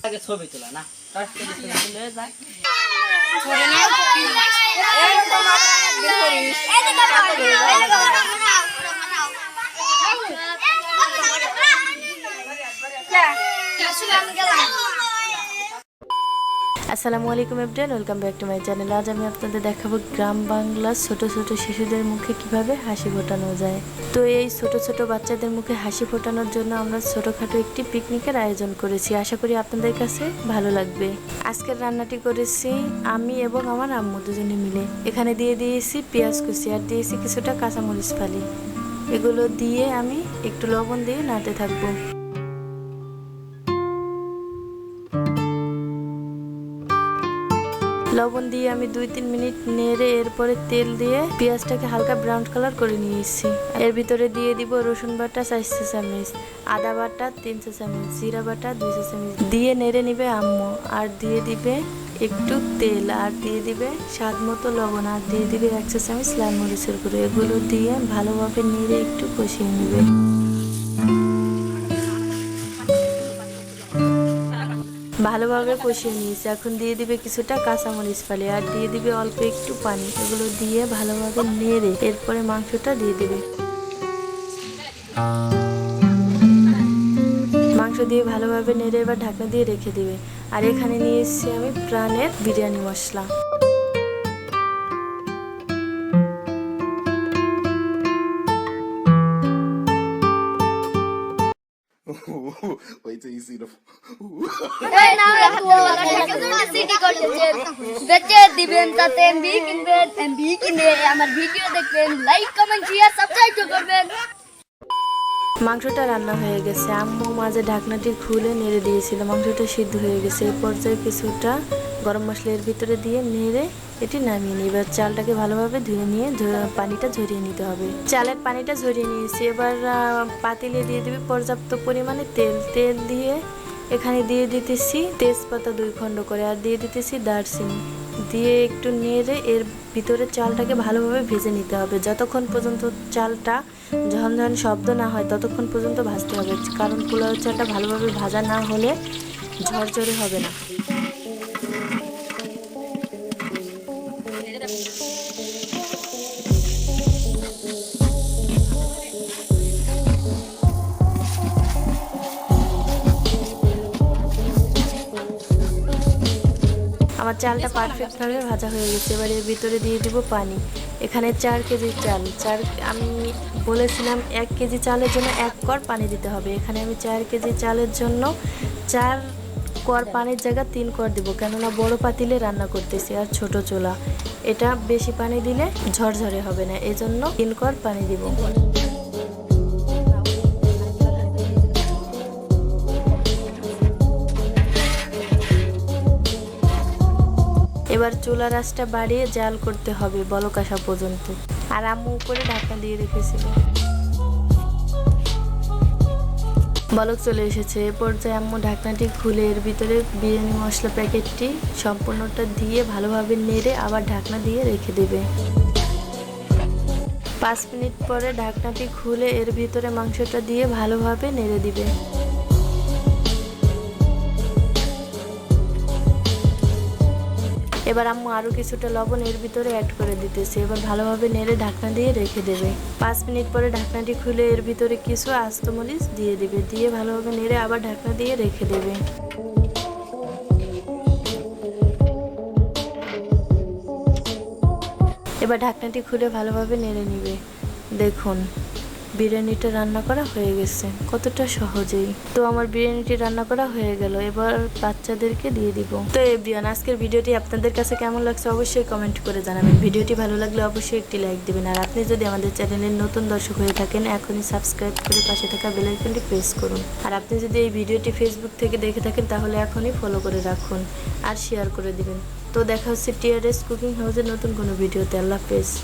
আগে ছবি তোলা না তার ছবি তুলে যায় করে নাও এরকম আপনারা করিস আসসালামু আলাইকুম everyone, welcome back to my channel. আজ আমি আপনাদের দেখাবো গ্রাম বাংলার ছোট ছোট শিশুদের মুখে কিভাবে হাসি ফোটানো যায়। তো এই ছোট ছোট বাচ্চাদের মুখে হাসি ফোটানোর জন্য আমরা ছোটখাটো একটি পিকনিকের আয়োজন করেছি। আশা করি আপনাদের কাছে ভালো লাগবে। আজকের রান্নাটি করেছি আমি এবং আমার আম্মু দুজনে মিলে। এখানে দিয়ে দিয়েছি পেঁয়াজ কুচি আর দিয়েছি কিছুটা কাঁচামরিচ ফালি। এগুলো দিয়ে আমি একটু লবণ দিয়ে নাড়তে থাকবো। লবণ দিয়ে আমি 2-3 মিনিট নেড়ে এরপরে তেল দিয়ে পেঁয়াজটাকে হালকা ব্রাউন কালার করে নিয়েছি। এর ভিতরে দিয়ে দিব রসুন বাটা 4 চা চামচ, আদা বাটা 3 চা চামচ, জিরা বাটা 2 চা চামচ দিয়ে নেড়ে নিবে আম্মু। আর দিয়ে দিবে একটু তেল, আর দিয়ে দিবে স্বাদ মতো লবণ, আর দিয়ে দিবে 1 চা চামচ লাল মরিচের গুঁড়ো। এগুলো দিয়ে ভালোভাবে নেড়ে একটু কষিয়ে নিবে। ভালোভাবে কষিয়ে নিয়েছি। এখন দিয়ে দিবে কিছুটা কাঁচামরিচ ফালি, আর দিয়ে দিবে অল্প একটু পানি। এগুলো দিয়ে ভালোভাবে নেড়ে এরপরে মাংসটা দিয়ে দিবে। মাংস দিয়ে ভালোভাবে নেড়ে এবার ঢাকনা দিয়ে রেখে দিবে। আর এখানে নিয়ে এসেছি আমি প্রাণের বিরিয়ানি মশলা। Wait till you see the. দিবেন তাতে এমবি কিনবেন, এমবি কিনে আমার ভিডিও দেখবেন, লাইক কমেন্ট শেয়ার সাবস্ক্রাইব করবেন। মাংসটা রান্না হয়ে গেছে। আম্মু মাঝে ঢাকনাটি খুলে নেড়ে দিয়েছিল। মাংসটা সিদ্ধ হয়ে গেছে। এই পর্যায়ে কিছুটা গরম মশলা এর ভিতরে দিয়ে নেড়ে এটি নামিয়ে নিই। এবার চালটাকে ভালোভাবে ধুয়ে নিয়ে পানিটা ঝরিয়ে নিতে হবে। চালের পানিটা ঝরিয়ে নিয়েছি। এবার পাতিলে দিয়ে দিবি পর্যাপ্ত পরিমাণে তেল। তেল দিয়ে এখানে দিয়ে দিতেছি তেজপাতা 2 খণ্ড করে, আর দিয়ে দিতেছি দারচিনি দিয়ে একটু নেড়ে এর ভিতরে চালটাকে ভালোভাবে ভেজে নিতে হবে। যতক্ষণ পর্যন্ত চালটা ঝনঝন শব্দ না হয় ততক্ষণ পর্যন্ত ভাজতে হবে, কারণ পোলাও চালটা ভালোভাবে ভাজা না হলে ঝরঝরে হবে না। আমার চালটা পারফেক্টভাবে ভাজা হয়ে গেছে। এবার এর ভিতরে দিয়ে দিব পানি। এখানে 4 কেজি চাল, আমি বলেছিলাম 1 কেজি চালের জন্য 1 কর পানি দিতে হবে। এখানে আমি 4 কেজি চালের জন্য 4 কর পানির জায়গা 3 কর দিব, কেননা বড় পাতিলে রান্না করতেছি আর ছোট চুলা, এটা বেশি পানি দিলে ঝরঝরে হবে না, এজন্য 3 কর পানি দিব। এবার চুলার আঁচটা বাড়িয়ে জাল করতে হবে বলক আসা পর্যন্ত। আর আম্মু উপরে ঢাকনা দিয়ে রেখেছিল। বলক চলে এসেছে। এ পর্যায়ে আম্মু ঢাকনাটি খুলে এর ভিতরে বিরিয়ানি মশলা প্যাকেটটি সম্পূর্ণটা দিয়ে ভালোভাবে নেড়ে আবার ঢাকনা দিয়ে রেখে দেবে। 5 মিনিট পরে ঢাকনাটি খুলে এর ভিতরে মাংসটা দিয়ে ভালোভাবে নেড়ে দিবে। এবার আম্মু আরও কিছুটা লবণ এর ভিতরে অ্যাড করে দিতেছে। এবার ভালোভাবে নেড়ে ঢাকনা দিয়ে রেখে দেবে। 5 মিনিট পরে ঢাকনাটি খুলে এর ভিতরে কিছু আস্ত মরিচ দিয়ে দিবে, দিয়ে ভালোভাবে নেড়ে আবার ঢাকনা দিয়ে রেখে দেবে। এবার ঢাকনাটি খুলে ভালোভাবে নেড়ে নিবে। দেখুন বিরিয়ানিটা রান্না করা হয়ে গেছে কতটা সহজেই। তো আমার বিরিয়ানিটি রান্না করা হয়ে গেল। এবার বাচ্চাদেরকে দিয়ে দিব। তো এভরিওয়ান, আজকের ভিডিওটি আপনাদের কাছে কেমন লাগছে অবশ্যই কমেন্ট করে জানাবেন। ভিডিওটি ভালো লাগলে অবশ্যই একটি লাইক দিবেন। আর আপনি যদি আমাদের চ্যানেলের নতুন দর্শক হয়ে থাকেন এখনই সাবস্ক্রাইব করে পাশে থাকা বেল আইকনটি প্রেস করুন। আর আপনি যদি এই ভিডিওটি ফেসবুক থেকে দেখে থাকেন তাহলে এখনই ফলো করে রাখুন আর শেয়ার করে দিবেন। তো দেখা হচ্ছে টিআরএস কুকিং হাউসের নতুন কোনো ভিডিওতে। আল্লাহ হাফেজ।